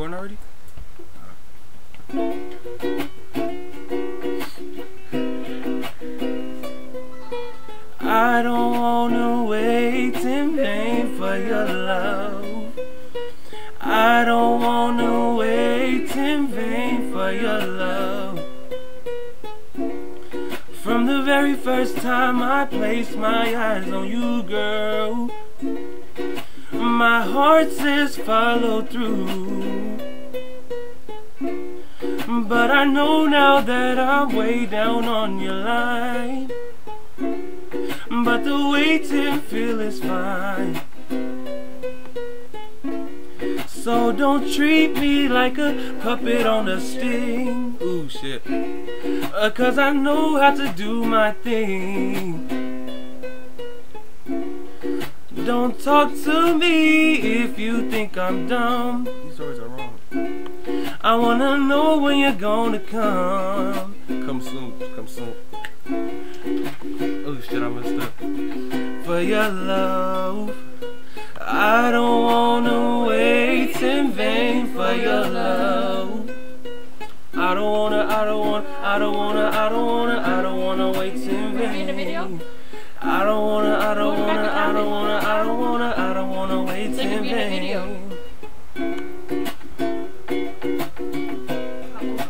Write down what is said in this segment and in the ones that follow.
recording already? I don't wanna wait in vain for your love. I don't wanna wait in vain for your love. From the very first time I placed my eyes on you, girl, my heart says follow through. But I know now that I'm way down on your line. But the waiting feel is fine. So don't treat me like a puppet on a string. Ooh, shit. 'Cause I know how to do my thing. Don't talk to me if you think I'm dumb. These words are wrong. I wanna know when you're gonna come. Come soon, come soon. Oh shit, I messed up. For your love, I don't wanna wait in vain for your love. I don't wanna wait in vain. I don't wanna wait in vain.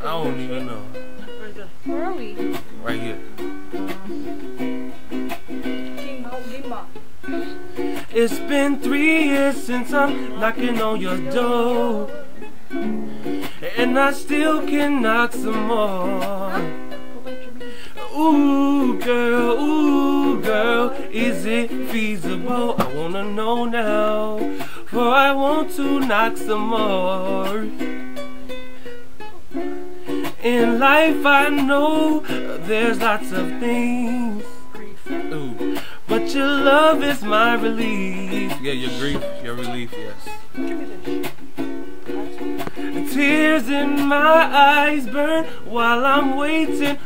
I don't even know. Where are we? Right here. It's been 3 years since I'm knocking on your door, and I still can knock some more. Ooh girl, is it feasible? I wanna know now, for I want to knock some more. In life I know there's lots of things, ooh, but your love is my relief. Yeah, your grief, your relief, yes. Tears in my eyes burn while I'm waiting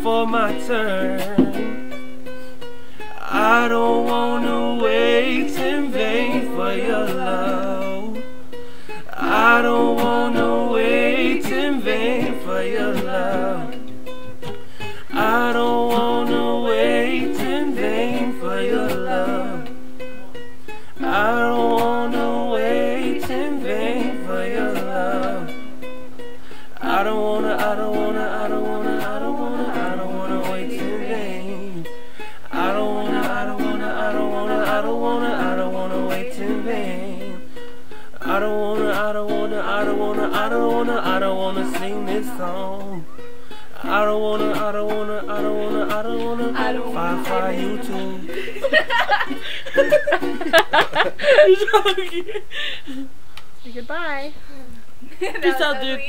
for my turn. I don't wanna wait in vain for your love. I don't wanna wait in vain for your love. I don't wanna wait in vain for your love. I don't wanna wait in vain for your love. I don't wanna wait in vain. I don't wanna wait in vain. I don't wanna sing this song. I don't wanna fire you too. Goodbye. Peace out, dude.